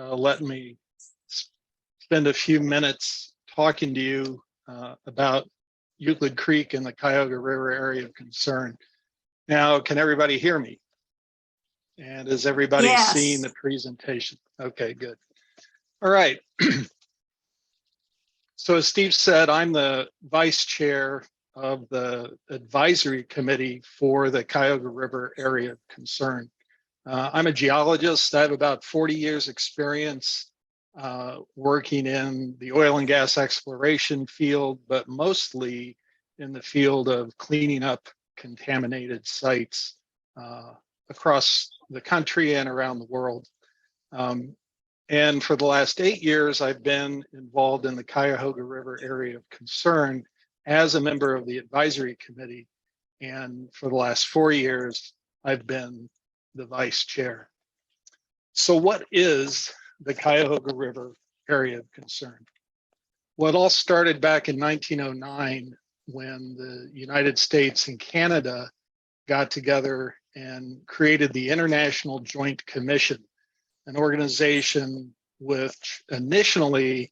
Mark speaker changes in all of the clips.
Speaker 1: letting me spend a few minutes talking to you about Euclid Creek and the Cuyahoga River area of concern. Now, can everybody hear me? And is everybody seeing the presentation? Okay, good. All right. So as Steve said, I'm the vice chair of the advisory committee for the Cuyahoga River area of concern. I'm a geologist. I have about 40 years experience working in the oil and gas exploration field, but mostly in the field of cleaning up contaminated sites across the country and around the world. And for the last 8 years, I've been involved in the Cuyahoga River area of concern as a member of the advisory committee. And for the last 4 years, I've been the vice chair. So what is the Cuyahoga River area of concern? Well, it all started back in 1909 when the United States and Canada got together and created the International Joint Commission, an organization which initially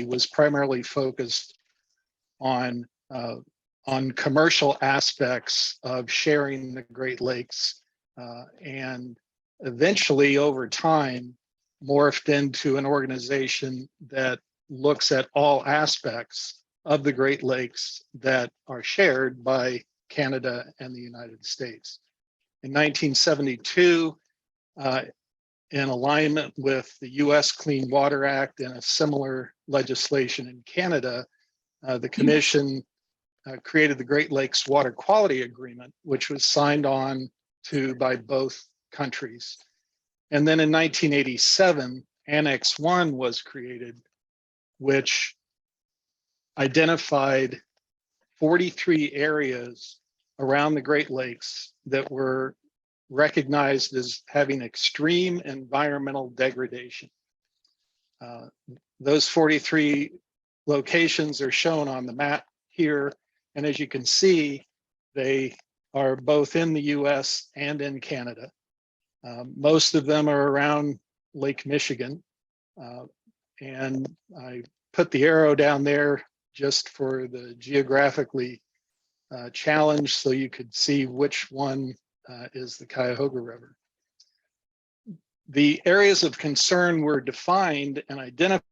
Speaker 1: was primarily focused on commercial aspects of sharing the Great Lakes, and eventually over time morphed into an organization that looks at all aspects of the Great Lakes that are shared by Canada and the United States. In 1972, in alignment with the US Clean Water Act and a similar legislation in Canada, the Commission created the Great Lakes Water Quality Agreement, which was signed on to by both countries. And then in 1987, Annex 1 was created, which identified 43 areas around the Great Lakes that were recognized as having extreme environmental degradation. Those 43 locations are shown on the map here. And as you can see, they are both in the US and in Canada. Most of them are around Lake Michigan. And I put the arrow down there just for the geographically challenge so you could see which one is the Cuyahoga River. The areas of concern were defined and identified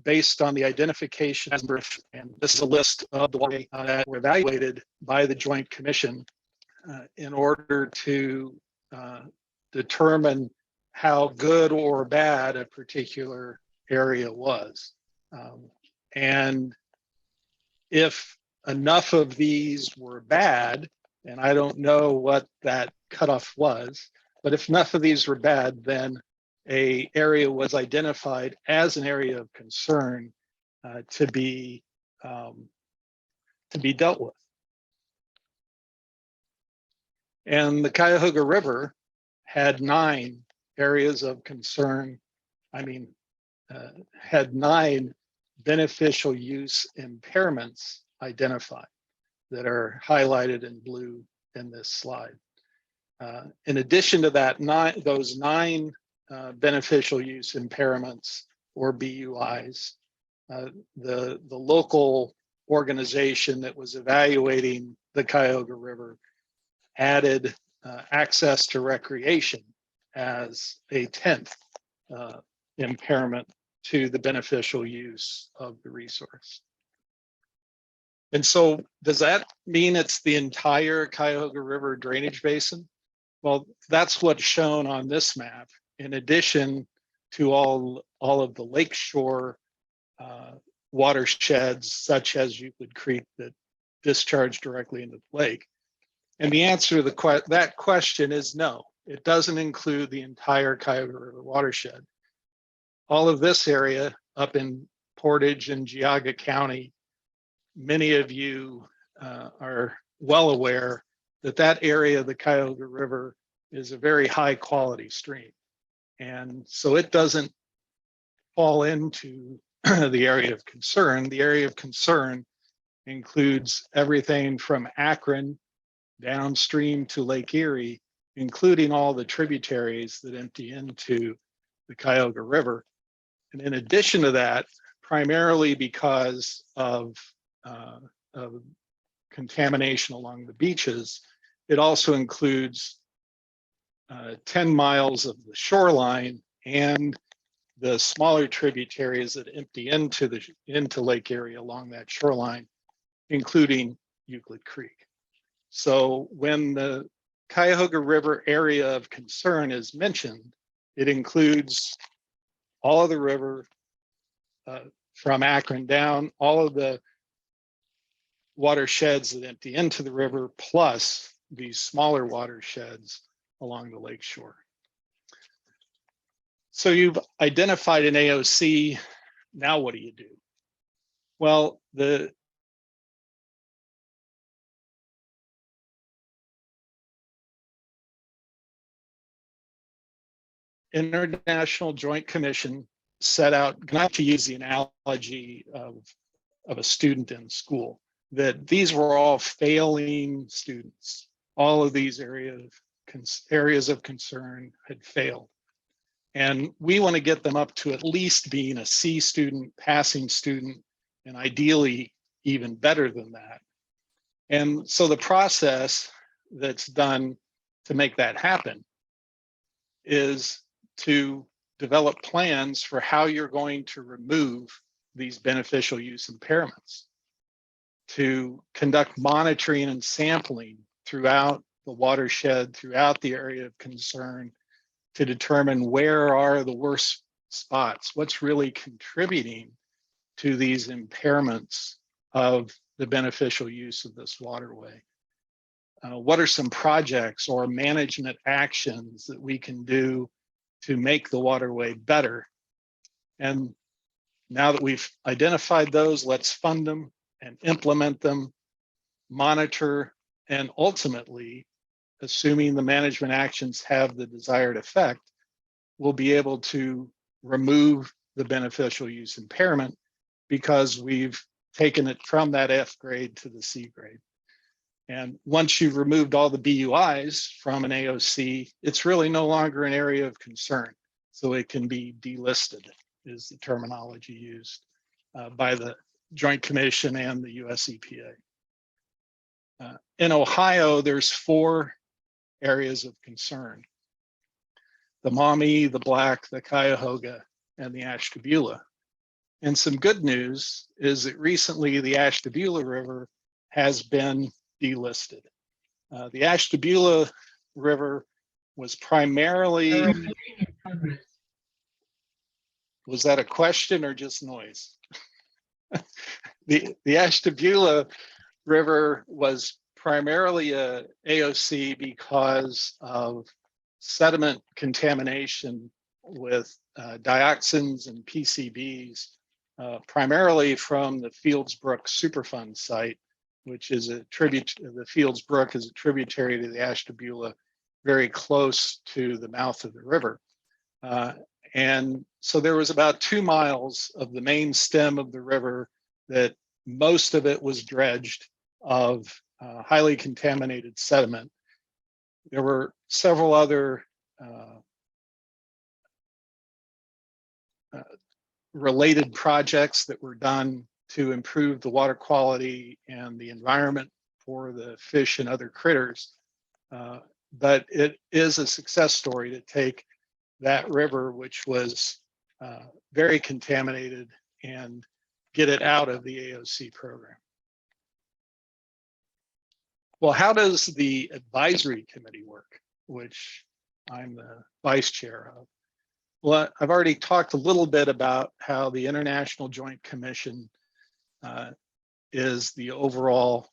Speaker 1: based on the identification, and this is a list of the water that were evaluated by the Joint Commission in order to determine how good or bad a particular area was. And if enough of these were bad, and I don't know what that cutoff was, but if enough of these were bad, then an area was identified as an area of concern to be dealt with. And the Cuyahoga River had 9 areas of concern. Had 9 beneficial use impairments identified that are highlighted in blue in this slide. In addition to that, those 9 beneficial use impairments, or BUIs, the local organization that was evaluating the Cuyahoga River added access to recreation as a 10th impairment to the beneficial use of the resource. And so does that mean it's the entire Cuyahoga River drainage basin? Well, that's what's shown on this map, in addition to all of the lakeshore watersheds, such as Euclid Creek, that discharge directly into the lake. And the answer to that question is no. It doesn't include the entire Cuyahoga River watershed. All of this area up in Portage and Cuyahoga County, many of you are well aware that that area of the Cuyahoga River is a very high quality stream. And so it doesn't fall into the area of concern. The area of concern includes everything from Akron downstream to Lake Erie, including all the tributaries that empty into the Cuyahoga River. And in addition to that, primarily because of contamination along the beaches, it also includes 10 miles of the shoreline and the smaller tributaries that empty into Lake Erie along that shoreline, including Euclid Creek. So when the Cuyahoga River area of concern is mentioned, it includes all of the river from Akron down, all of the watersheds that empty into the river, plus these smaller watersheds along the lake shore. So you've identified an AOC. Now what do you do? Well, the International Joint Commission set out, not to use the analogy of a student in school, that these were all failing students. All of these areas of concern had failed. And we want to get them up to at least being a C student, passing student, and ideally even better than that. And so the process that's done to make that happen is to develop plans for how you're going to remove these beneficial use impairments, to conduct monitoring and sampling throughout the watershed, throughout the area of concern, to determine where are the worst spots, what's really contributing to these impairments of the beneficial use of this waterway. What are some projects or management actions that we can do to make the waterway better? And now that we've identified those, let's fund them and implement them, monitor, and ultimately, assuming the management actions have the desired effect, we'll be able to remove the beneficial use impairment because we've taken it from that F grade to the C grade. And once you've removed all the BUIs from an AOC, it's really no longer an area of concern. So it can be delisted, is the terminology used by the Joint Commission and the US EPA. In Ohio, there's 4 areas of concern: the Maumee, the Black, the Cuyahoga, and the Ashtabula. And some good news is that recently the Ashtabula River has been delisted. The Ashtabula River was primarily, was that a question or just noise? The Ashtabula River was primarily a AOC because of sediment contamination with dioxins and PCBs, primarily from the Fields Brook Superfund site, which is a tribute, the Fields Brook is a tributary to the Ashtabula, very close to the mouth of the river. And so there was about 2 miles of the main stem of the river that most of it was dredged of highly contaminated sediment. There were several other related projects that were done to improve the water quality and the environment for the fish and other critters. But it is a success story to take that river, which was very contaminated, and get it out of the AOC program. Well, how does the advisory committee work, which I'm the vice chair of? Well, I've already talked a little bit about how the International Joint Commission has the overall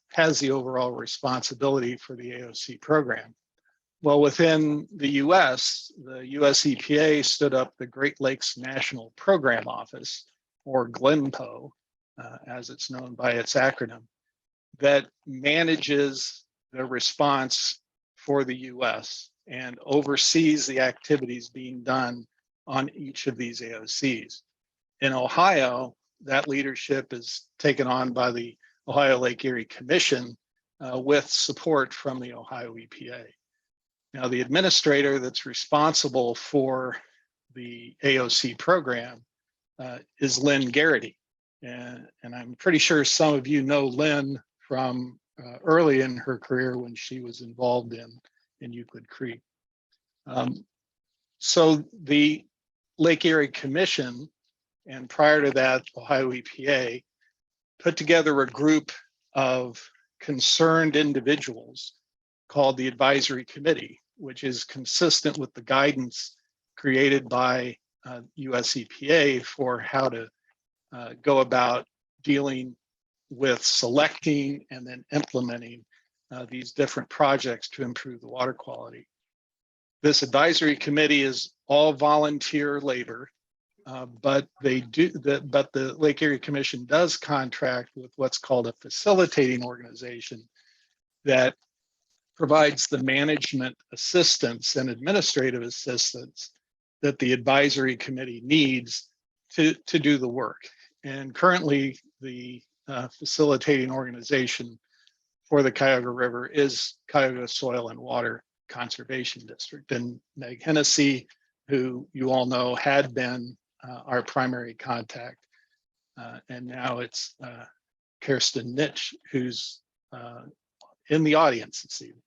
Speaker 1: responsibility for the AOC program. Well, within the US EPA stood up the Great Lakes National Program Office, or GLNPO, as it's known by its acronym, that manages the response for the US and oversees the activities being done on each of these AOCs. In Ohio, that leadership is taken on by the Ohio Lake Erie Commission with support from the Ohio EPA. Now, the administrator that's responsible for the AOC program is Lynn Garrity. And I'm pretty sure some of you know Lynn from early in her career when she was involved in Euclid Creek. So the Lake Erie Commission, and prior to that, Ohio EPA, put together a group of concerned individuals called the Advisory Committee, which is consistent with the guidance created by US EPA for how to go about dealing with selecting and then implementing these different projects to improve the water quality. This advisory committee is all volunteer labor, but the Lake Erie Commission does contract with what's called a facilitating organization that provides the management assistance and administrative assistance that the advisory committee needs to do the work. And currently, the facilitating organization for the Cuyahoga River is Cuyahoga Soil and Water Conservation District. And Meg Hennessy, who you all know had been our primary contact, and now it's Kirsten Nitsch, who's in the audience this evening.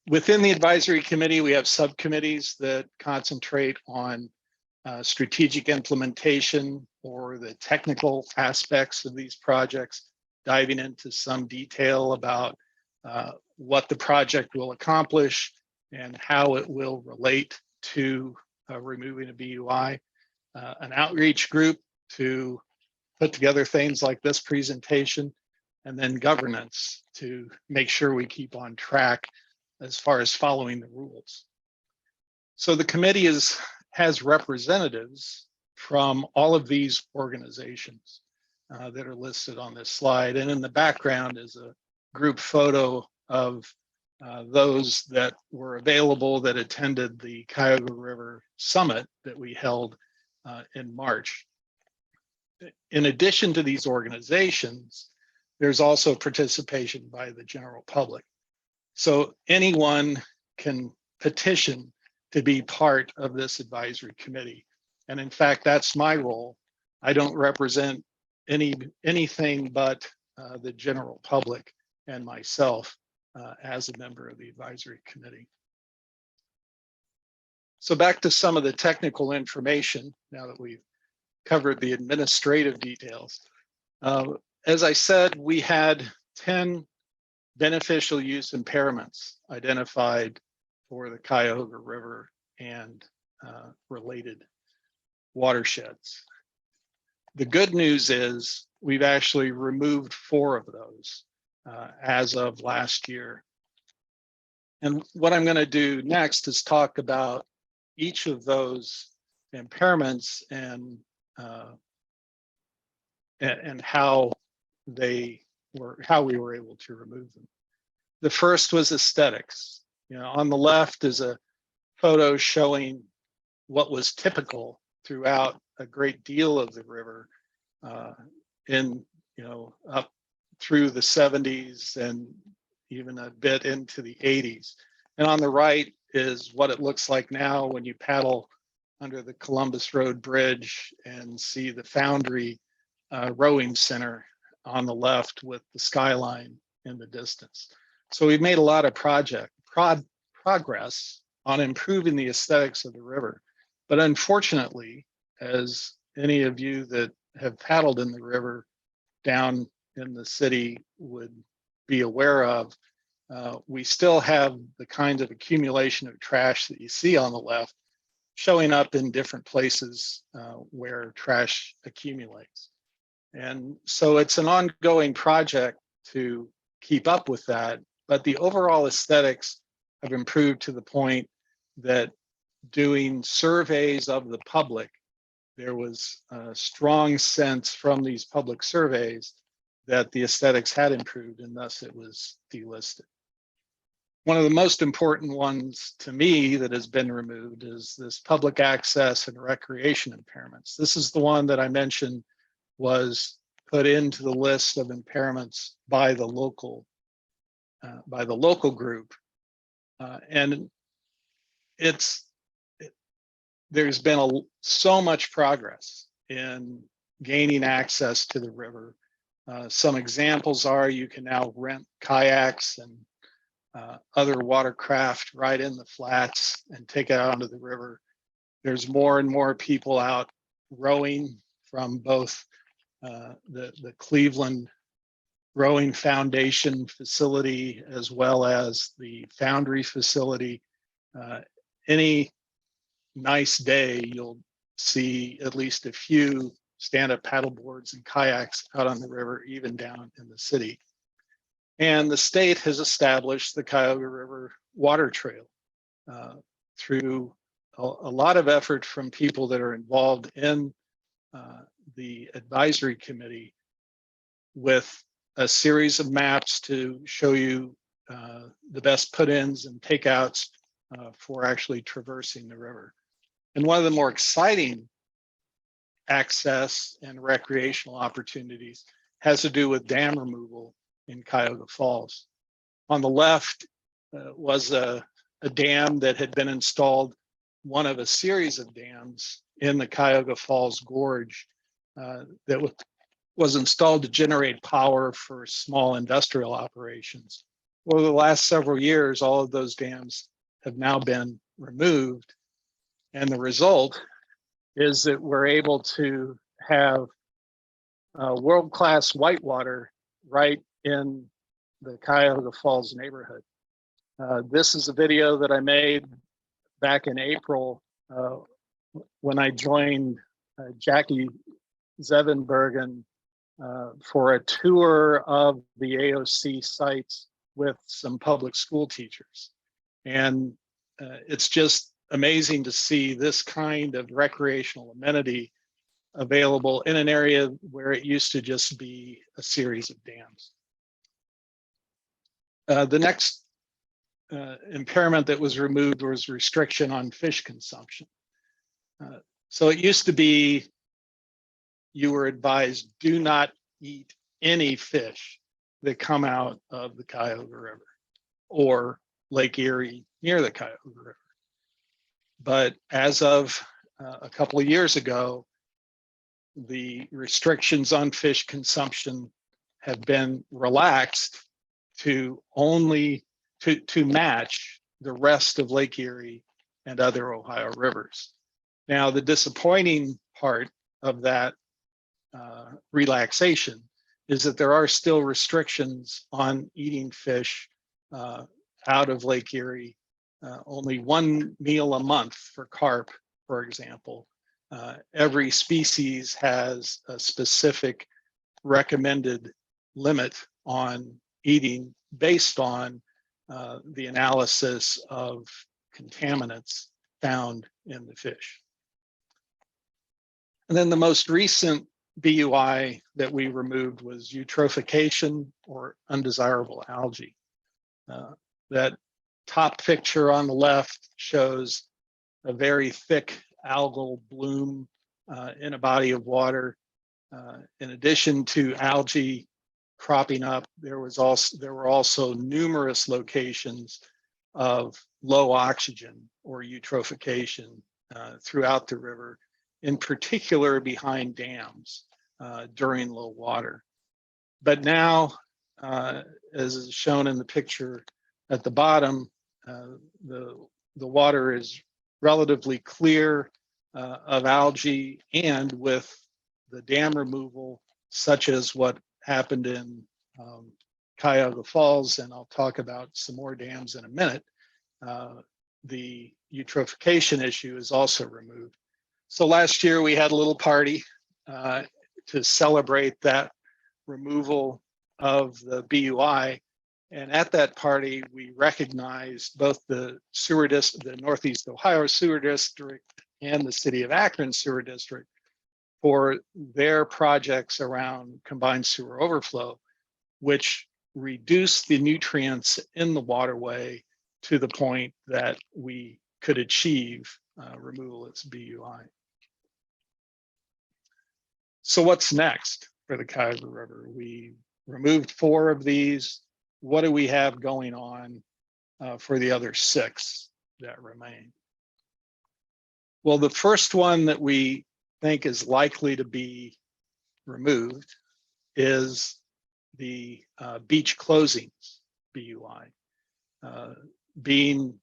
Speaker 1: Within the advisory committee, we have subcommittees that concentrate on strategic implementation or the technical aspects of these projects, diving into some detail about what the project will accomplish and how it will relate to removing a BUI. An outreach group to put together things like this presentation, and then governance to make sure we keep on track as far as following the rules. So the committee has representatives from all of these organizations that are listed on this slide. And in the background is a group photo of those that were available that attended the Cuyahoga River Summit that we held in March. In addition to these organizations, there's also participation by the general public. So anyone can petition to be part of this advisory committee. And in fact, that's my role. I don't represent anything but the general public and myself as a member of the advisory committee. So back to some of the technical information now that we've covered the administrative details. As I said, we had 10 beneficial use impairments identified for the Cuyahoga River and related watersheds. The good news is we've actually removed 4 of those as of last year. And what I'm going to do next is talk about each of those impairments and how we were able to remove them. The first was aesthetics. On the left is a photo showing what was typical throughout a great deal of the river up through the 70s and even a bit into the 80s. And on the right is what it looks like now when you paddle under the Columbus Road Bridge and see the Foundry Rowing Center on the left with the skyline in the distance. So we've made a lot of progress on improving the aesthetics of the river. But unfortunately, as any of you that have paddled in the river down in the city would be aware of, we still have the kinds of accumulation of trash that you see on the left showing up in different places where trash accumulates. And so it's an ongoing project to keep up with that, but the overall aesthetics have improved to the point that doing surveys of the public, there was a strong sense from these public surveys that the aesthetics had improved, and thus it was delisted. One of the most important ones to me that has been removed is this public access and recreation impairments. This is the one that I mentioned was put into the list of impairments by the local group, and there's been so much progress in gaining access to the river. Some examples are you can now rent kayaks and other watercraft right in the flats and take it out onto the river. There's more and more people out rowing from both the Cleveland Rowing Foundation facility as well as the Foundry facility. Any nice day, you'll see at least a few stand-up paddle boards and kayaks out on the river, even down in the city. And the state has established the Cuyahoga River Water Trail through a lot of effort from people that are involved in the advisory committee, with a series of maps to show you the best put-ins and takeouts for actually traversing the river. And one of the more exciting access and recreational opportunities has to do with dam removal in Cuyahoga Falls. On the left was a dam that had been installed, one of a series of dams in the Cuyahoga Falls Gorge that was installed to generate power for small industrial operations. Over the last several years, all of those dams have now been removed. And the result is that we're able to have world-class whitewater right in the Cuyahoga Falls neighborhood. This is a video that I made back in April when I joined Jackie Zevenbergen for a tour of the AOC sites with some public school teachers. And it's just amazing to see this kind of recreational amenity available in an area where it used to just be a series of dams. The next impairment that was removed was restriction on fish consumption. So it used to be you were advised, do not eat any fish that come out of the Cuyahoga River or Lake Erie near the Cuyahoga River. But as of a couple of years ago, the restrictions on fish consumption have been relaxed to only to match the rest of Lake Erie and other Ohio rivers. Now, the disappointing part of that relaxation is that there are still restrictions on eating fish out of Lake Erie. Only one meal a month for carp, for example. Every species has a specific recommended limit on eating based on the analysis of contaminants found in the fish. And then the most recent BUI that we removed was eutrophication or undesirable algae. That top picture on the left shows a very thick algal bloom in a body of water. In addition to algae cropping up, there were also numerous locations of low oxygen or eutrophication throughout the river, in particular behind dams during low water. But now, as is shown in the picture at the bottom, the water is relatively clear of algae, and with the dam removal, such as what happened in Cuyahoga Falls, and I'll talk about some more dams in a minute, the eutrophication issue is also removed. So last year we had a little party to celebrate that removal of the BUI. And at that party, we recognized both the Northeast Ohio Sewer District and the City of Akron Sewer District for their projects around combined sewer overflow, which reduce the nutrients in the waterway to the point that we could achieve removal as BUI. So what's next for the Cuyahoga River? We removed 4 of these. What do we have going on for the other 6 that remain? Well, the first one that we think is likely to be removed is the beach closings BUI. Being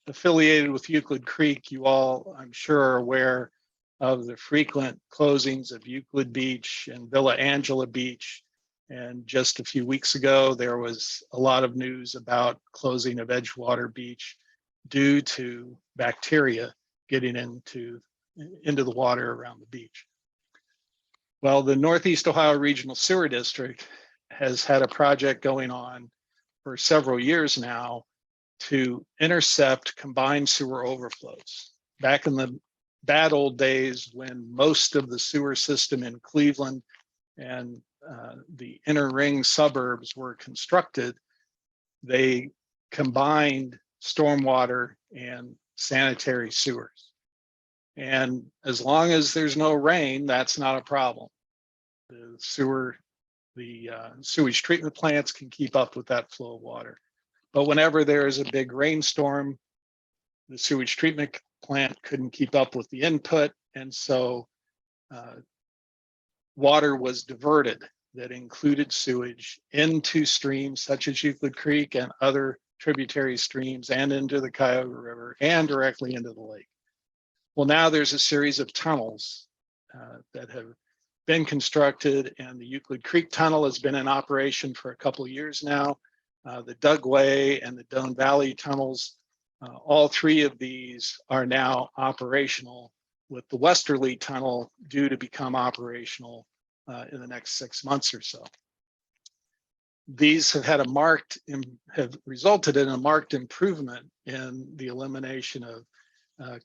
Speaker 1: affiliated with Euclid Creek, you all, I'm sure, are aware of the frequent closings of Euclid Beach and Villa Angela Beach. And just a few weeks ago, there was a lot of news about closing of Edgewater Beach due to bacteria getting into the water around the beach. Well, the Northeast Ohio Regional Sewer District has had a project going on for several years now to intercept combined sewer overflows. Back in the bad old days when most of the sewer system in Cleveland and the inner ring suburbs were constructed, they combined stormwater and sanitary sewers. And as long as there's no rain, that's not a problem. The sewage treatment plants can keep up with that flow of water. But whenever there is a big rainstorm, the sewage treatment plant couldn't keep up with the input. And so water was diverted that included sewage into streams such as Euclid Creek and other tributary streams and into the Cuyahoga River and directly into the lake. Well, now there's a series of tunnels that have been constructed, and the Euclid Creek tunnel has been in operation for a couple of years now. The Dugway and the Doane Valley tunnels, all 3 of these are now operational, with the Westerly tunnel due to become operational in the next 6 months or so. These have had have resulted in a marked improvement in the elimination of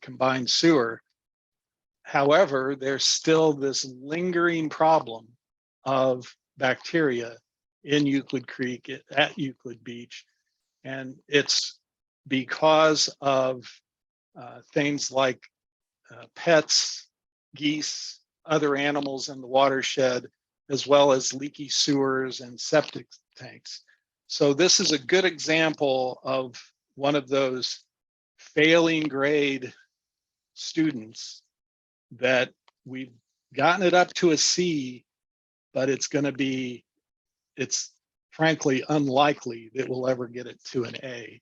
Speaker 1: combined sewer. However, there's still this lingering problem of bacteria in Euclid Creek at Euclid Beach. And it's because of things like pets, geese, other animals in the watershed, as well as leaky sewers and septic tanks. So this is a good example of one of those failing grade students that we've gotten it up to a C, but it's frankly unlikely that we'll ever get it to an A.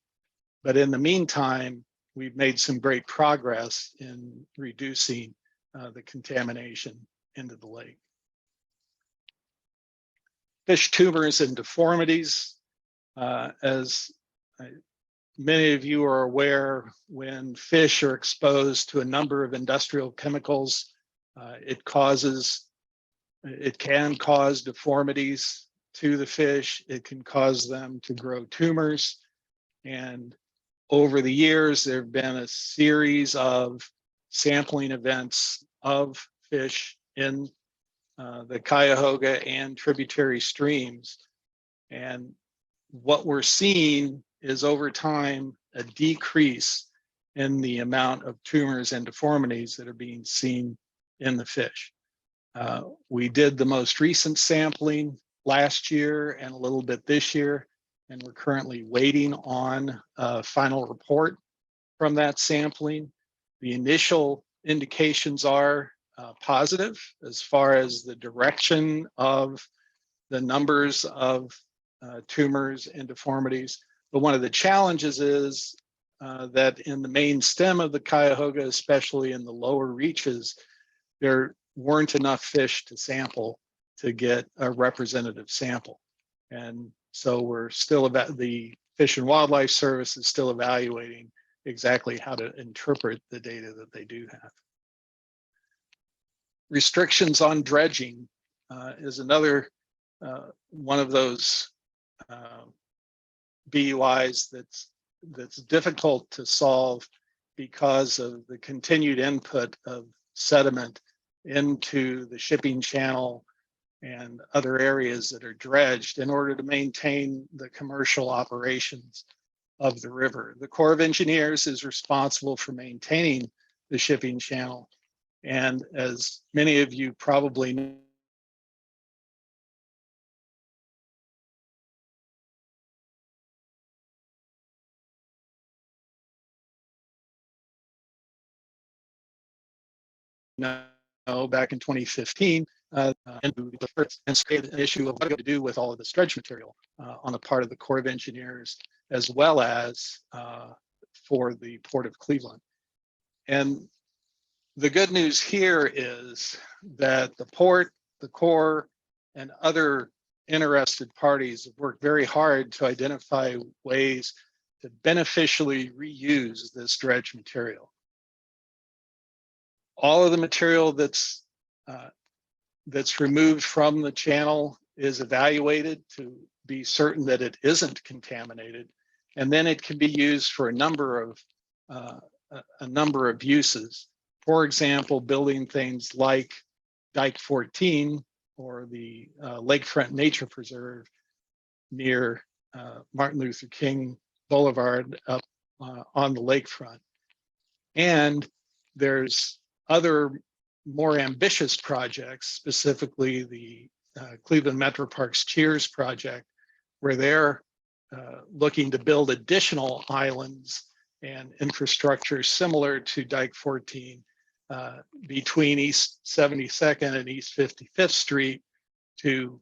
Speaker 1: But in the meantime, we've made some great progress in reducing the contamination into the lake. Fish tumors and deformities. As many of you are aware, when fish are exposed to a number of industrial chemicals, it can cause deformities to the fish. It can cause them to grow tumors. And over the years, there have been a series of sampling events of fish in the Cuyahoga and tributary streams. And what we're seeing is over time, a decrease in the amount of tumors and deformities that are being seen in the fish. We did the most recent sampling last year and a little bit this year, and we're currently waiting on a final report from that sampling. The initial indications are positive as far as the direction of the numbers of tumors and deformities. But one of the challenges is that in the main stem of the Cuyahoga, especially in the lower reaches, there weren't enough fish to sample to get a representative sample. And so we're still the Fish and Wildlife Service is still evaluating exactly how to interpret the data that they do have. Restrictions on dredging is another one of those BUIs that's difficult to solve because of the continued input of sediment into the shipping channel and other areas that are dredged in order to maintain the commercial operations. of the river. The Corps of Engineers is responsible for maintaining the shipping channel. And as many of you probably know, back in 2015, and created an issue of what to do with all of this dredge material on the part of the Corps of Engineers, as well as for the Port of Cleveland. And the good news here is that the port, the Corps, and other interested parties have worked very hard to identify ways to beneficially reuse this dredge material. All of the material that's removed from the channel is evaluated to be certain that it isn't contaminated, and then it can be used for a number of uses. For example, building things like Dike 14 or the Lakefront Nature Preserve near Martin Luther King Boulevard up on the lakefront. And there's other more ambitious projects, specifically the Cleveland Metro Parks Cheers project, where they're looking to build additional islands and infrastructure similar to Dike 14 between East 72nd and East 55th Street to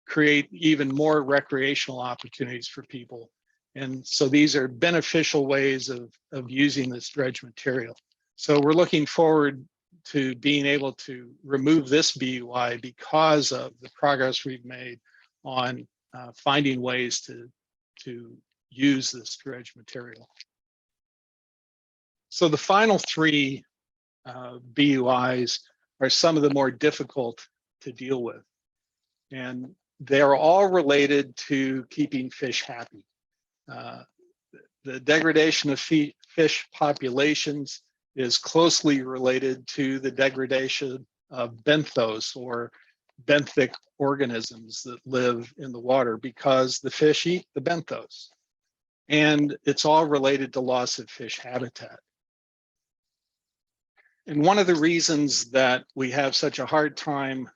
Speaker 1: create even more recreational opportunities for people. And so these are beneficial ways of using this dredge material. So we're looking forward to being able to remove this BUI because of the progress we've made on finding ways to use this dredge material. So the final three BUIs are some of the more difficult to deal with. And they're all related to keeping fish happy. The degradation of fish populations is closely related to the degradation of benthos or benthic organisms that live in the water because the fish eat the benthos. And it's all related to loss of fish habitat. And one of the reasons that we have such a hard time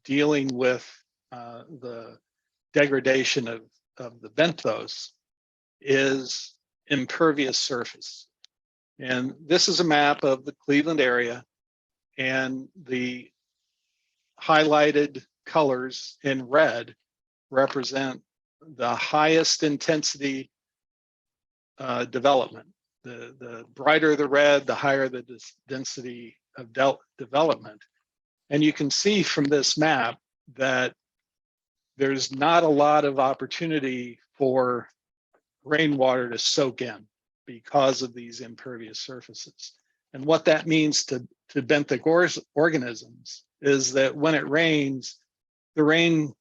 Speaker 1: dealing with the degradation of the benthos is impervious surface. And this is a map of the Cleveland area, and the highlighted colors in red represent the highest intensity development. The brighter the red, the higher the density of development. And you can see from this map that there's not a lot of opportunity for rainwater to soak in because of these impervious surfaces. And what that means to benthic organisms is that when it rains, the rain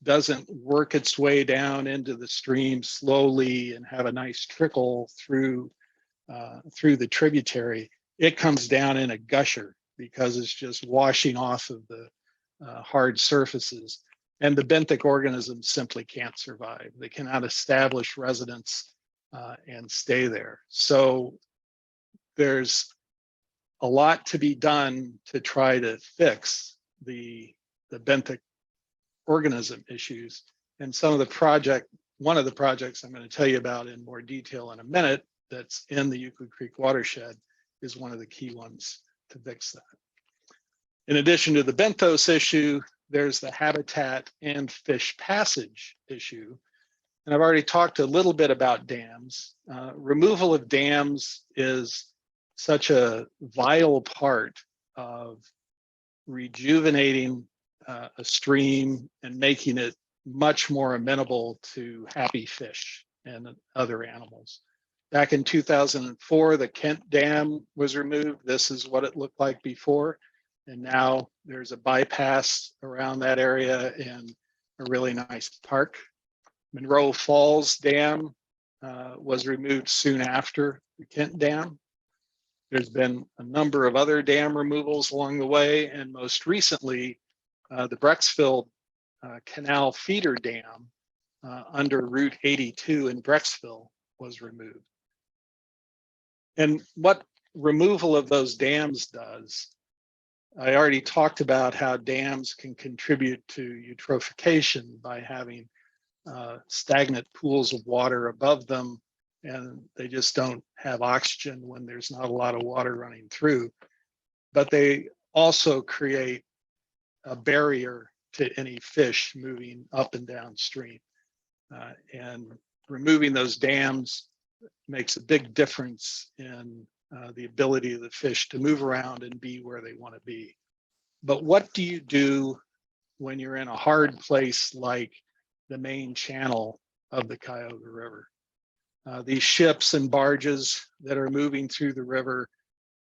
Speaker 1: doesn't work its way down into the stream slowly and have a nice trickle through the tributary. It comes down in a gusher because it's just washing off of the hard surfaces. And the benthic organisms simply can't survive. They cannot establish residence and stay there. So there's a lot to be done to try to fix the benthic organism issues. And one of the projects I'm going to tell you about in more detail in a minute that's in the Euclid Creek watershed is one of the key ones to fix that. In addition to the benthos issue, there's the habitat and fish passage issue. And I've already talked a little bit about dams. Removal of dams is such a vital part of rejuvenating a stream and making it much more amenable to happy fish and other animals. Back in 2004, the Kent Dam was removed. This is what it looked like before. And now there's a bypass around that area and a really nice park. Monroe Falls Dam was removed soon after the Kent Dam. There's been a number of other dam removals along the way, and most recently, the Brecksville Canal Feeder Dam under Route 82 in Brecksville was removed. And what removal of those dams does, I already talked about how dams can contribute to eutrophication by having stagnant pools of water above them, and they just don't have oxygen when there's not a lot of water running through. But they also create a barrier to any fish moving up and downstream. And removing those dams makes a big difference in the ability of the fish to move around and be where they want to be. But what do you do when you're in a hard place like the main channel of the Cuyahoga River? These ships and barges that are moving through the river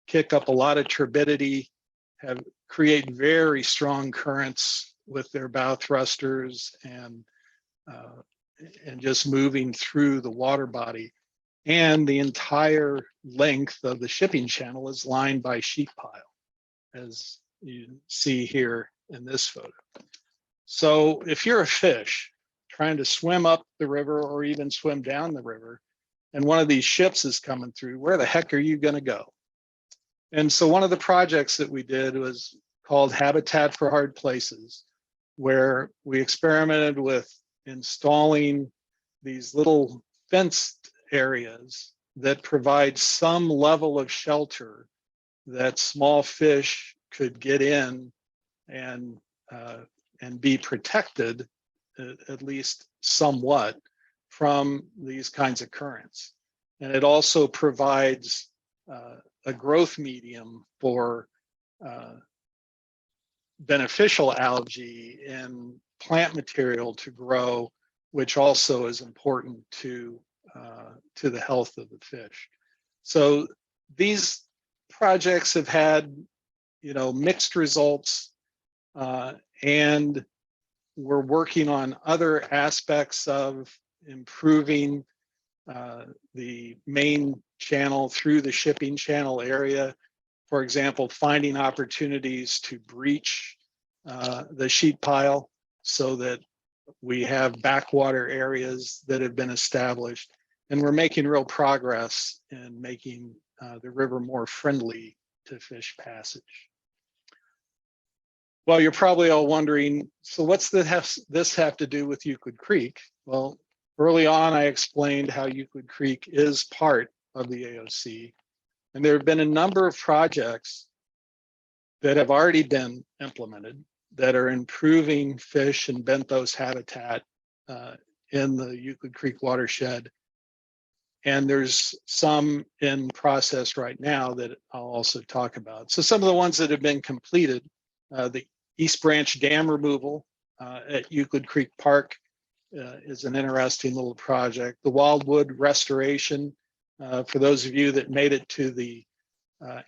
Speaker 1: kick up a lot of turbidity, create very strong currents with their bow thrusters and just moving through the water body. And the entire length of the shipping channel is lined by sheet pile, as you see here in this photo. So if you're a fish trying to swim up the river or even swim down the river, and one of these ships is coming through, where the heck are you going to go? And so one of the projects that we did was called Habitat for Hard Places, where we experimented with installing these little fenced areas that provide some level of shelter that small fish could get in and be protected, at least somewhat, from these kinds of currents. And it also provides a growth medium for beneficial algae and plant material to grow, which also is important to the health of the fish. So these projects have had, mixed results, and we're working on other aspects of improving the main channel through the shipping channel area. For example, finding opportunities to breach the sheet pile so that we have backwater areas that have been established. And we're making real progress in making the river more friendly to fish passage. Well, you're probably all wondering, so what's this have to do with Euclid Creek? Well, early on, I explained how Euclid Creek is part of the AOC. And there have been a number of projects that have already been implemented that are improving fish and benthos habitat in the Euclid Creek watershed. And there's some in process right now that I'll also talk about. So some of the ones that have been completed, the East Branch Dam removal at Euclid Creek Park is an interesting little project. The Wildwood restoration, for those of you that made it to the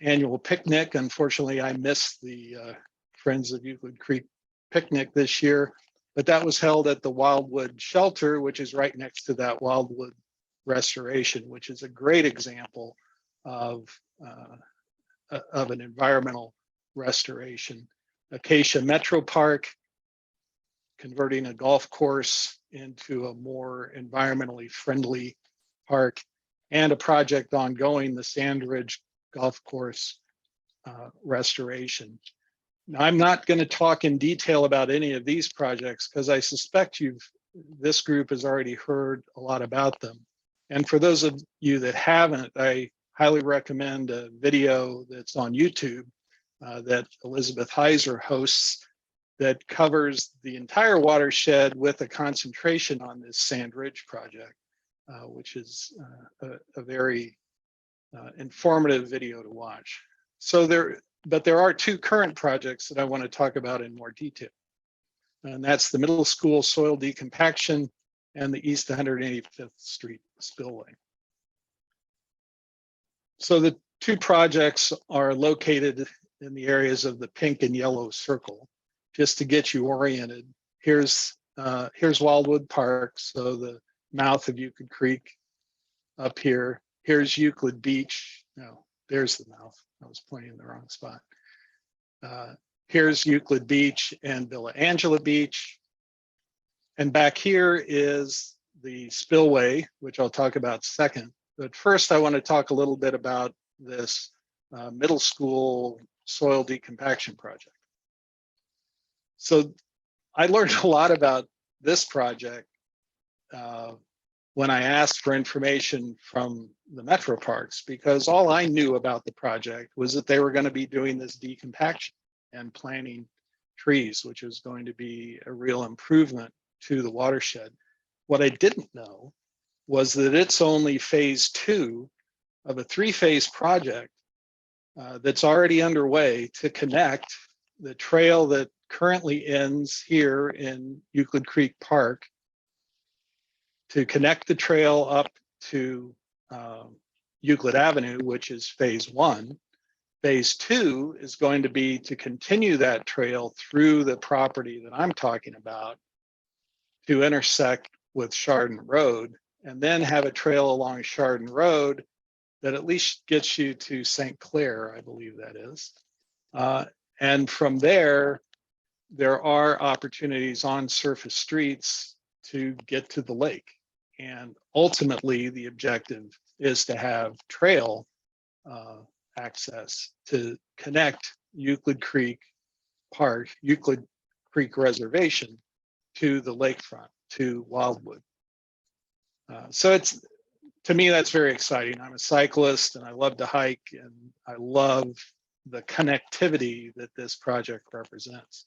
Speaker 1: annual picnic, unfortunately I missed the Friends of Euclid Creek picnic this year, but that was held at the Wildwood Shelter, which is right next to that Wildwood restoration, which is a great example of an environmental restoration. Acacia Metro Park, converting a golf course into a more environmentally friendly park, and a project ongoing, the Sand Ridge Golf Course restoration. Now, I'm not going to talk in detail about any of these projects because I suspect this group has already heard a lot about them. And for those of you that haven't, I highly recommend a video that's on YouTube that Elizabeth Heiser hosts that covers the entire watershed with a concentration on this Sand Ridge project, which is a very informative video to watch. But there are two current projects that I want to talk about in more detail. And that's the middle school soil decompaction and the East 185th Street spillway. So the two projects are located in the areas of the pink and yellow circle. Just to get you oriented, here's Wildwood Park, so the mouth of Euclid Creek up here. Here's Euclid Beach. No, there's the mouth. I was pointing in the wrong spot. Here's Euclid Beach and Villa Angela Beach. And back here is the spillway, which I'll talk about second. But first, I want to talk a little bit about this middle school soil decompaction project. So I learned a lot about this project when I asked for information from the Metro Parks, because all I knew about the project was that they were going to be doing this decompaction and planting trees, which was going to be a real improvement to the watershed. What I didn't know was that it's only phase 2 of a 3-phase project that's already underway to connect the trail that currently ends here in Euclid Creek Park, to connect the trail up to Euclid Avenue, which is phase 1. Phase 2 is going to be to continue that trail through the property that I'm talking about to intersect with Chardon Road, and then have a trail along Chardon Road that at least gets you to St. Clair, I believe that is. And from there are opportunities on surface streets to get to the lake. And ultimately, the objective is to have trail access to connect Euclid Creek Park, Euclid Creek Reservation, to the lakefront, to Wildwood. So it's, to me, that's very exciting. I'm a cyclist and I love to hike, and I love the connectivity that this project represents.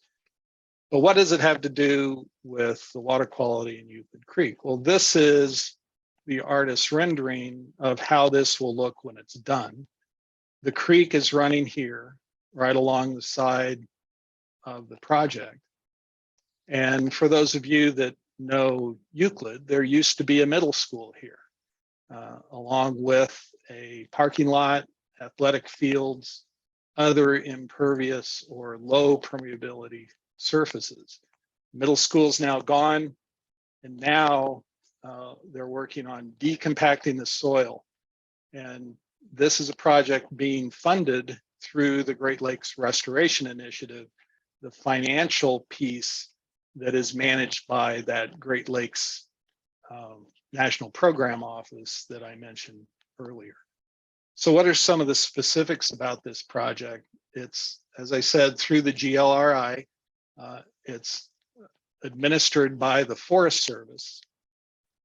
Speaker 1: But what does it have to do with the water quality in Euclid Creek? Well, this is the artist's rendering of how this will look when it's done. The creek is running here, right along the side of the project. And for those of you that know Euclid, there used to be a middle school here, along with a parking lot, athletic fields, other impervious or low permeability surfaces. Middle school's now gone, and now they're working on decompacting the soil. And this is a project being funded through the Great Lakes Restoration Initiative, the financial piece that is managed by that Great Lakes National Program Office that I mentioned earlier. So what are some of the specifics about this project? It's, as I said, through the GLRI. It's administered by the Forest Service,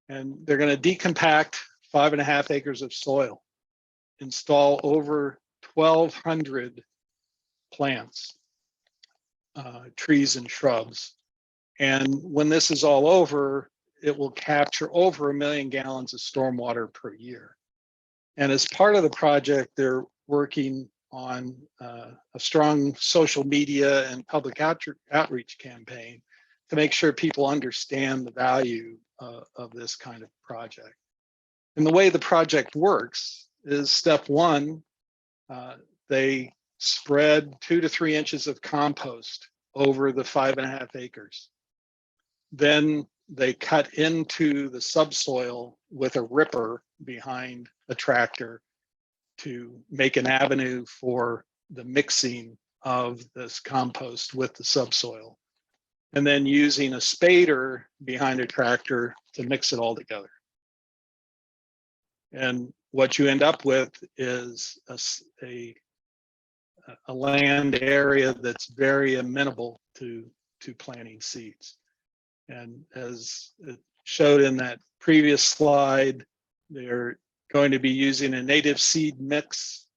Speaker 1: and they're going to decompact 5.5 acres of soil, install over 1,200 plants, trees and shrubs. And when this is all over, it will capture over 1 million gallons of stormwater per year. And as part of the project, they're working on a strong social media and public outreach campaign to make sure people understand the value of this kind of project. And the way the project works is, step 1, they spread 2 to 3 inches of compost over the 5.5 acres. Then they cut into the subsoil with a ripper behind a tractor to make an avenue for the mixing of this compost with the subsoil, and then using a spader behind a tractor to mix it all together. And what you end up with is a land area that's very amenable to planting seeds. And as it showed in that previous slide, they're going to be using a native seed mix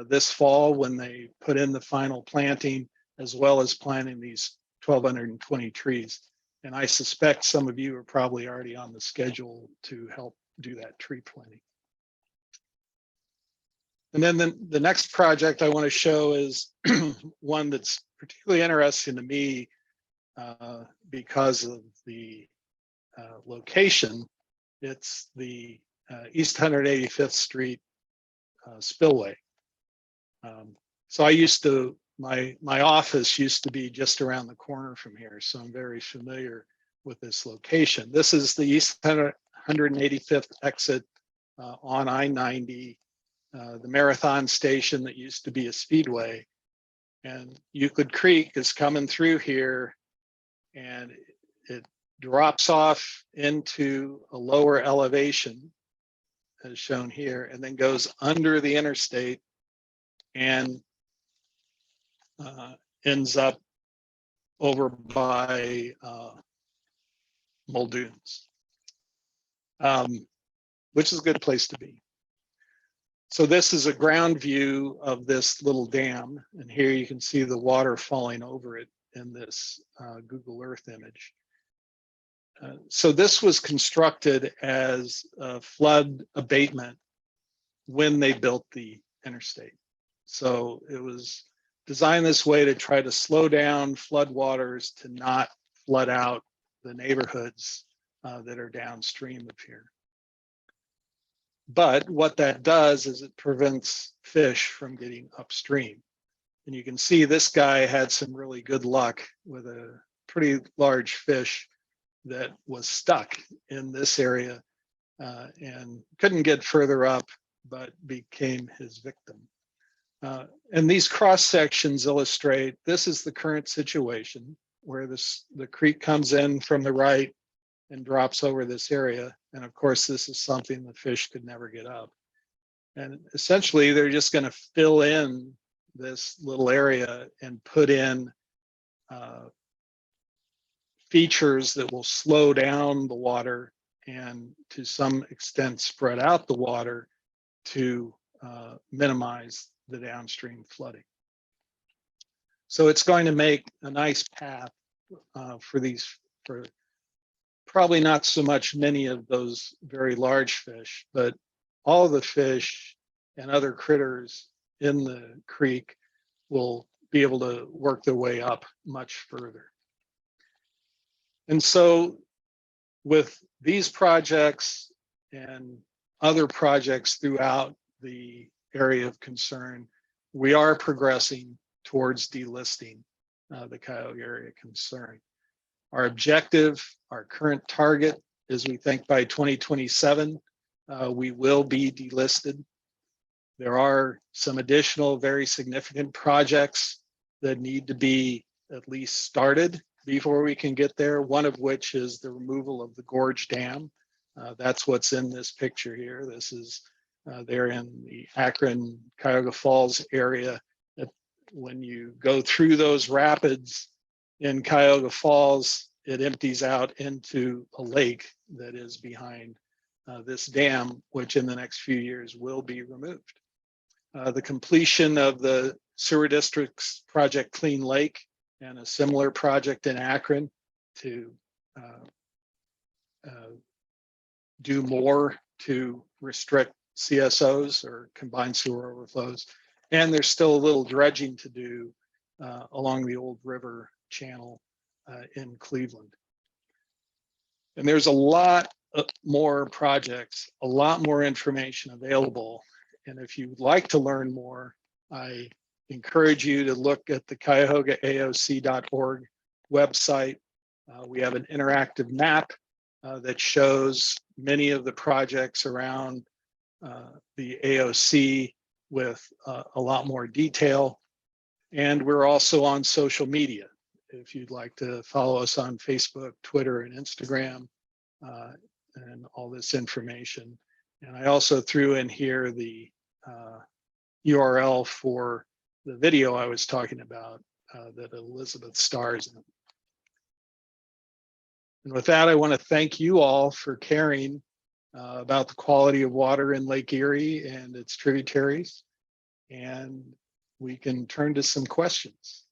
Speaker 1: this fall when they put in the final planting, as well as planting these 1,220 trees. And I suspect some of you are probably already on the schedule to help do that tree planting. And then the next project I want to show is one that's particularly interesting to me because of the location. It's the East 185th Street spillway. So I used to, my office used to be just around the corner from here, so I'm very familiar with this location. This is the East 185th exit on I-90, the Marathon station that used to be a speedway. And Euclid Creek is coming through here, and it drops off into a lower elevation, as shown here, and then goes under the interstate and ends up over by Muldoon's, which is a good place to be. So this is a ground view of this little dam, and here you can see the water falling over it in this Google Earth image. So this was constructed as a flood abatement when they built the interstate. So it was designed this way to try to slow down flood waters to not flood out the neighborhoods that are downstream of here. But what that does is it prevents fish from getting upstream. And you can see this guy had some really good luck with a pretty large fish that was stuck in this area and couldn't get further up, but became his victim. And these cross sections illustrate this is the current situation where the creek comes in from the right and drops over this area. And of course, this is something the fish could never get up. And essentially, they're just going to fill in this little area and put in features that will slow down the water and to some extent spread out the water to minimize the downstream flooding. So it's going to make a nice path for probably not so much many of those very large fish, but all the fish and other critters in the creek will be able to work their way up much further. And so with these projects and other projects throughout the area of concern, we are progressing towards delisting the Cuyahoga area of concern. Our objective, our current target is we think by 2027, we will be delisted. There are some additional very significant projects that need to be at least started before we can get there, one of which is the removal of the Gorge Dam. That's what's in this picture here. This is there in the Akron, Cuyahoga Falls area. When you go through those rapids in Cuyahoga Falls, it empties out into a lake that is behind this dam, which in the next few years will be removed. The completion of the sewer district's Project Clean Lake and a similar project in Akron to do more to restrict CSOs or combined sewer overflows. And there's still a little dredging to do along the old river channel in Cleveland. And there's a lot more projects, a lot more information available. And if you'd like to learn more, I encourage you to look at the CuyahogaAOC.org website. We have an interactive map that shows many of the projects around the AOC with a lot more detail. And we're also on social media. If you'd like to follow us on Facebook, Twitter, and Instagram, and all this information. And I also threw in here the URL for the video I was talking about that Elizabeth stars in. And with that, I want to thank you all for caring about the quality of water in Lake Erie and its tributaries. And we can turn to some questions.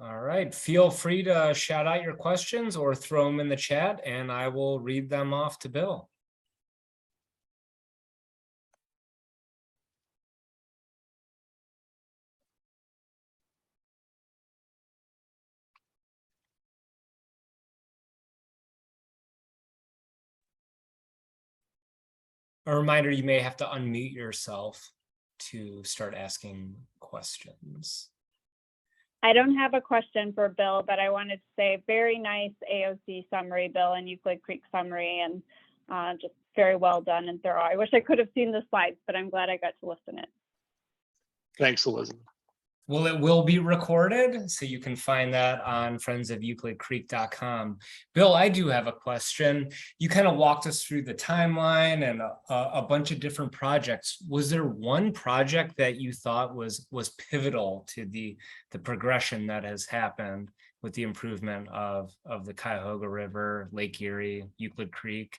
Speaker 2: All right, feel free to shout out your questions or throw them in the chat and I will read them off to Bill. A reminder, you may have to unmute yourself to start asking questions.
Speaker 3: I don't have a question for Bill, but I wanted to say very nice AOC summary, Bill, and Euclid Creek summary, and just very well done and thorough. I wish I could have seen the slides, but I'm glad I got to listen it.
Speaker 1: Thanks, Elizabeth.
Speaker 2: Well, it will be recorded, so you can find that on friendsofeuclidcreek.com. Bill, I do have a question. You kind of walked us through the timeline and a bunch of different projects. Was there one project that you thought was pivotal to the progression that has happened with the improvement of the Cuyahoga River, Lake Erie, Euclid Creek?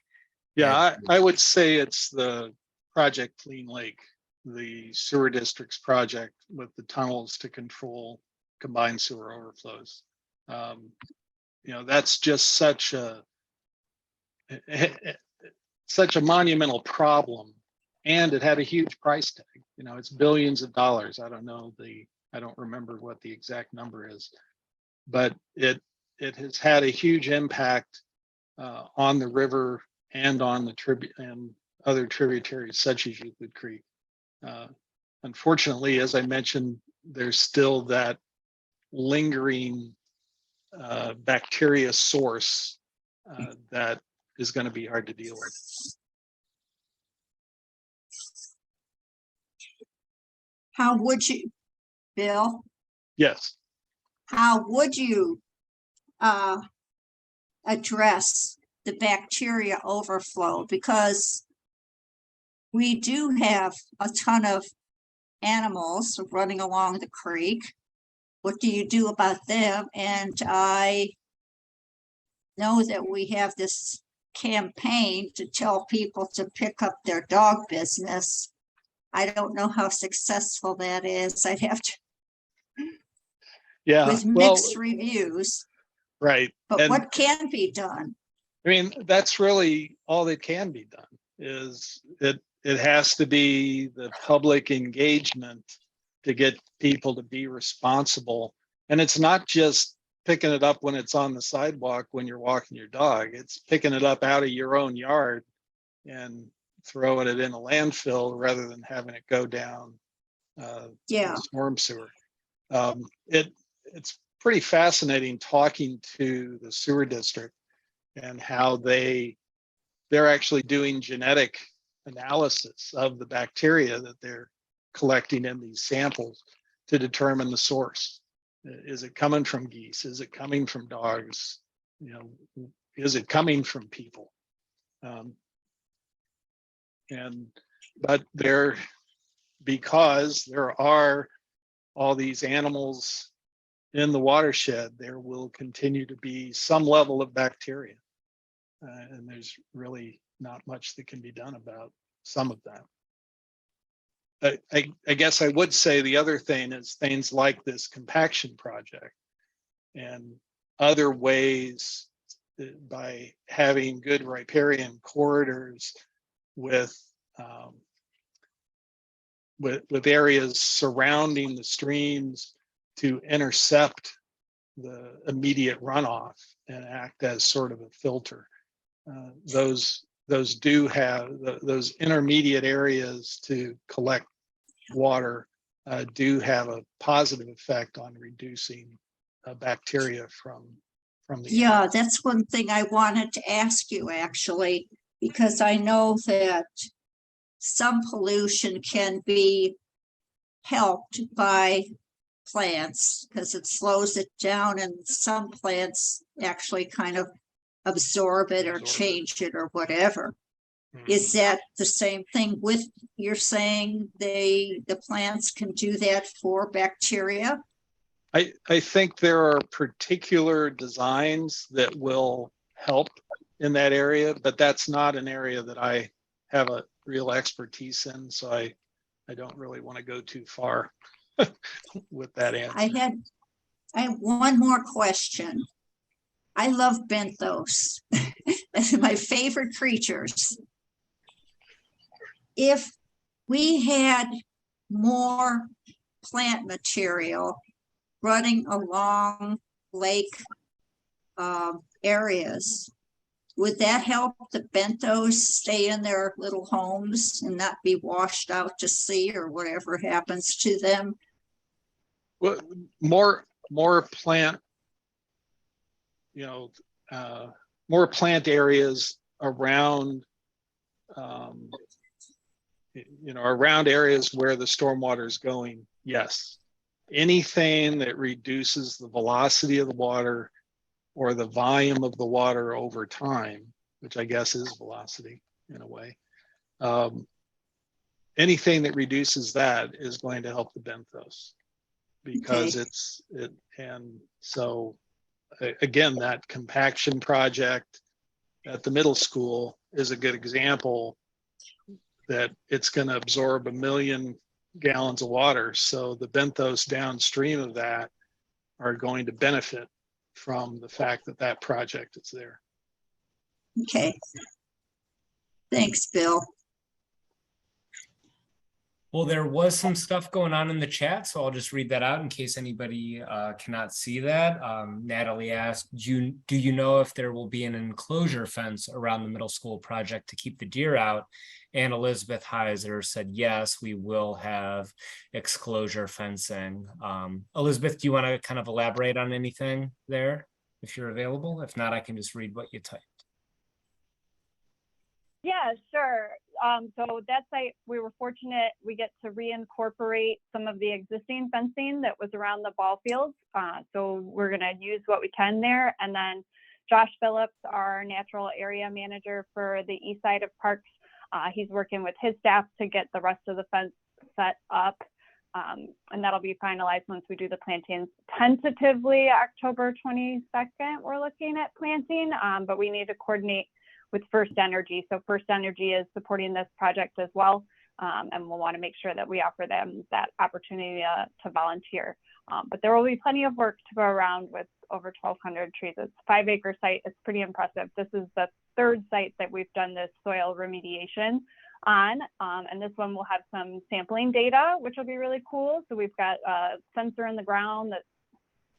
Speaker 1: Yeah, I would say it's the Project Clean Lake, the sewer district's project with the tunnels to control combined sewer overflows. That's just such a monumental problem, and it had a huge price tag. It's billions of dollars. I don't remember what the exact number is, but it has had a huge impact on the river and on the and other tributaries such as Euclid Creek. Unfortunately, as I mentioned, there's still that lingering bacteria source that is going to be hard to deal with.
Speaker 4: How would you, Bill,
Speaker 1: Yes.
Speaker 4: how would you address the bacteria overflow? Because we do have a ton of animals running along the creek. What do you do about them? And I know that we have this campaign to tell people to pick up their dog business. I don't know how successful that is. I'd have to, with mixed reviews.
Speaker 1: Right.
Speaker 4: But what can be done?
Speaker 1: I mean, that's really all that can be done. Is it has to be the public engagement to get people to be responsible. And it's not just picking it up when it's on the sidewalk when you're walking your dog. It's picking it up out of your own yard and throwing it in a landfill rather than having it go down the storm sewer. It's pretty fascinating talking to the sewer district and how they're actually doing genetic analysis of the bacteria that they're collecting in these samples to determine the source. Is it coming from geese? Is it coming from dogs? Is it coming from people? Because there are all these animals in the watershed, there will continue to be some level of bacteria. And there's really not much that can be done about some of that. I guess I would say the other thing is things like this compaction project and other ways by having good riparian corridors with areas surrounding the streams to intercept the immediate runoff and act as sort of a filter. Those do have those intermediate areas to collect water do have a positive effect on reducing bacteria from the air.
Speaker 4: That's one thing I wanted to ask you actually, because I know that some pollution can be helped by plants because it slows it down, and some plants actually kind of absorb it or change it or whatever. Is that the same thing with, you're saying the plants can do that for bacteria?
Speaker 1: I think there are particular designs that will help in that area, but that's not an area that I have a real expertise in, so I don't really want to go too far with that answer.
Speaker 4: I have one more question. I love benthos. That's my favorite creatures. If we had more plant material running along lake areas, would that help the benthos stay in their little homes and not be washed out to sea or whatever happens to them?
Speaker 1: Well, more plant, more plant areas around, around areas where the stormwater is going. Yes, anything that reduces the velocity of the water or the volume of the water over time, which I guess is velocity in a way. Anything that reduces that is going to help the benthos because and so again, that compaction project at the middle school is a good example that it's going to absorb 1 million gallons of water. So the benthos downstream of that are going to benefit from the fact that that project is there.
Speaker 4: Okay. Thanks, Bill.
Speaker 2: Well, there was some stuff going on in the chat, so I'll just read that out in case anybody cannot see that. Natalie asked, do you know if there will be an enclosure fence around the middle school project to keep the deer out? And Elizabeth Heiser said, yes, we will have exclosure fencing. Elizabeth, do you want to kind of elaborate on anything there if you're available? If not, I can just read what you typed.
Speaker 3: Yeah, sure. So that site, we were fortunate we get to reincorporate some of the existing fencing that was around the ball fields. So we're going to use what we can there. And then Josh Phillips, our natural area manager for the east side of parks, he's working with his staff to get the rest of the fence set up. And that'll be finalized once we do the plantings. Tentatively, October 22nd, we're looking at planting, but we need to coordinate with First Energy. So First Energy is supporting this project as well. And we'll want to make sure that we offer them that opportunity to volunteer. But there will be plenty of work to go around with over 1,200 trees. It's a 5-acre site. It's pretty impressive. This is the 3rd site that we've done this soil remediation on. And this one will have some sampling data, which will be really cool. So we've got a sensor in the ground that's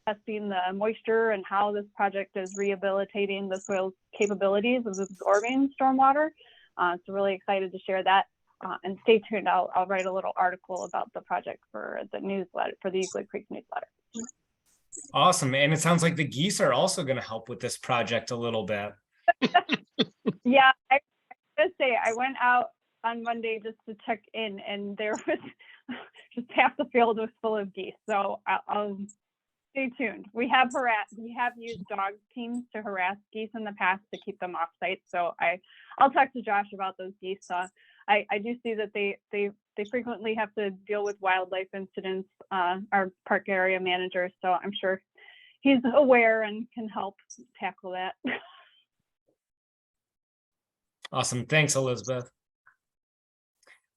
Speaker 3: testing the moisture and how this project is rehabilitating the soil's capabilities of absorbing stormwater. So really excited to share that. And stay tuned. I'll write a little article about the project for the newsletter, for the Euclid Creek newsletter.
Speaker 2: Awesome. And it sounds like the geese are also going to help with this project a little bit.
Speaker 3: Yeah, I just say I went out on Monday just to check in, and there was just half the field was full of geese. So I'll stay tuned. We have used dog teams to harass geese in the past to keep them off site. So I'll talk to Josh about those geese. I do see that they frequently have to deal with wildlife incidents, our park area manager. So I'm sure he's aware and can help tackle that.
Speaker 2: Awesome. Thanks, Elizabeth.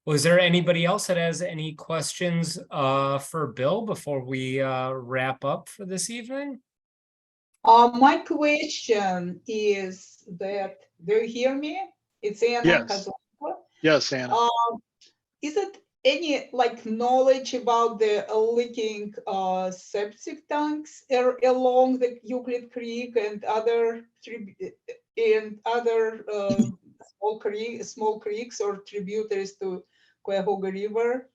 Speaker 2: Was there anybody else that has any questions for Bill before we wrap up for this evening?
Speaker 5: My question is that, do you hear me? It's Anna.
Speaker 1: Yes. Yes, Anna.
Speaker 5: Is it any knowledge about the leaking septic tanks along the Euclid Creek and other small creeks or tributaries to Cuyahoga River?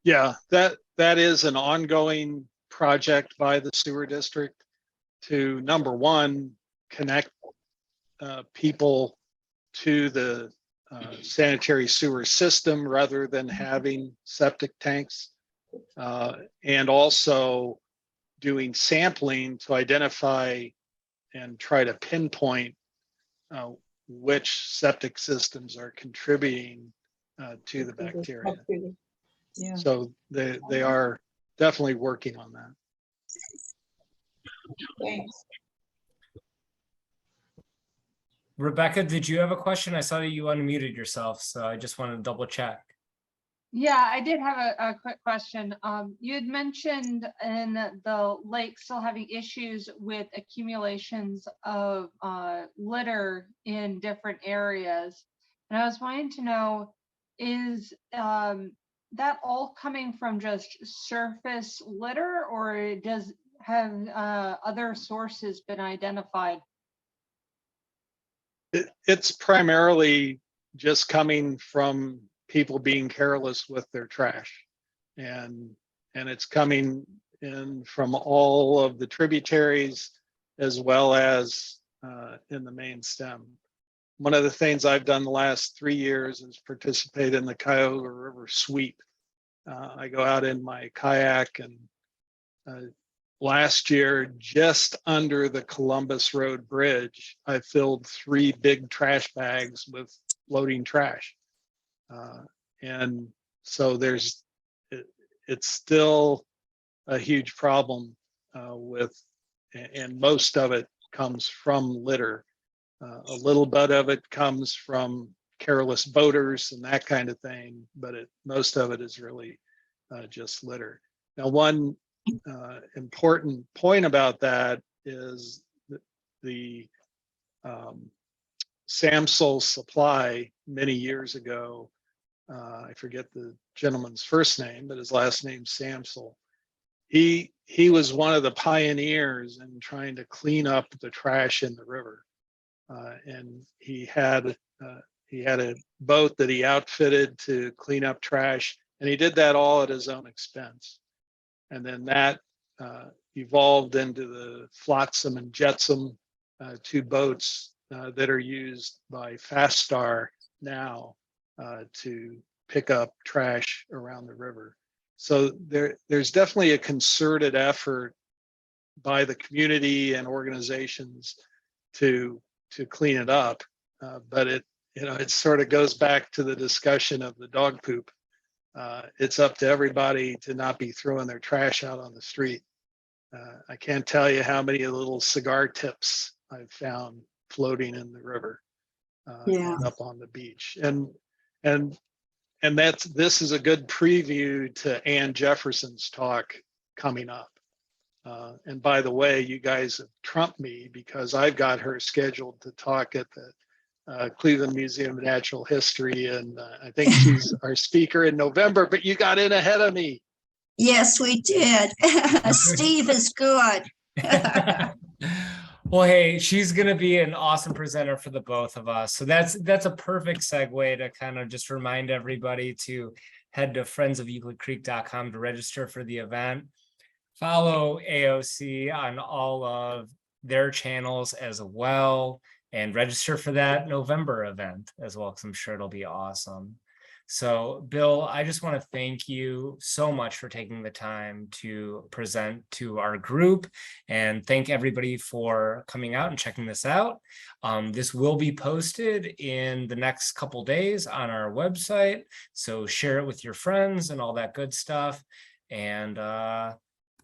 Speaker 1: Yeah, that is an ongoing project by the sewer district to, number one, connect people to the sanitary sewer system rather than having septic tanks, and also doing sampling to identify and try to pinpoint which septic systems are contributing to the bacteria.
Speaker 5: Yeah.
Speaker 1: So they are definitely working on that.
Speaker 5: Thanks.
Speaker 2: Rebecca, did you have a question? I saw that you unmuted yourself, so I just wanted to double check.
Speaker 6: Yeah, I did have a quick question. You had mentioned in the lake still having issues with accumulations of litter in different areas. And I was wanting to know, is that all coming from just surface litter, or have other sources been identified?
Speaker 1: It's primarily just coming from people being careless with their trash, and it's coming in from all of the tributaries as well as in the main stem. One of the things I've done the last 3 years is participate in the Cuyahoga River sweep. I go out in my kayak and Last year, just under the Columbus Road Bridge, I filled 3 big trash bags with floating trash. And so it's still a huge problem and most of it comes from litter. A little bit of it comes from careless boaters and that kind of thing, but most of it is really just litter. Now, one important point about that is the Samsol Supply many years ago, I forget the gentleman's first name, but his last name's Samsol. He was one of the pioneers in trying to clean up the trash in the river. And he had a boat that he outfitted to clean up trash, and he did that all at his own expense. And then that evolved into the Flotsam and Jetsam, 2 boats that are used by Fast Star now to pick up trash around the river. So there's definitely a concerted effort by the community and organizations to clean it up, but it sort of goes back to the discussion of the dog poop. It's up to everybody to not be throwing their trash out on the street. I can't tell you how many little cigar tips I've found floating in the river and up on the beach. And this is a good preview to Ann Jefferson's talk coming up. And by the way, you guys have trumped me because I've got her scheduled to talk at the Cleveland Museum of Natural History. And I think she's our speaker in November, but you got in ahead of me.
Speaker 4: Yes, we did. Steve is good.
Speaker 2: Well, hey, she's going to be an awesome presenter for the both of us. So that's a perfect segue to kind of just remind everybody to head to friendsofeuclidcreek.com to register for the event. Follow AOC on all of their channels as well, and register for that November event as well, because I'm sure it'll be awesome. So, Bill, I just want to thank you so much for taking the time to present to our group, and thank everybody for coming out and checking this out. This will be posted in the next couple days on our website, so share it with your friends and all that good stuff, and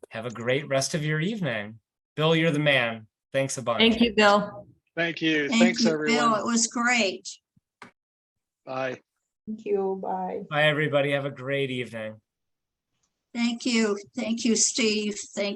Speaker 2: have a great rest of your evening. Bill, you're the man. Thanks a bunch.
Speaker 7: Thank you, Bill.
Speaker 1: Thank you.
Speaker 4: Thank
Speaker 1: Thanks,
Speaker 4: you,
Speaker 1: everyone.
Speaker 4: Bill. It was great.
Speaker 1: Bye.
Speaker 5: Thank you. Bye.
Speaker 2: Bye, everybody. Have a great evening.
Speaker 4: Thank you. Thank you, Steve. Thank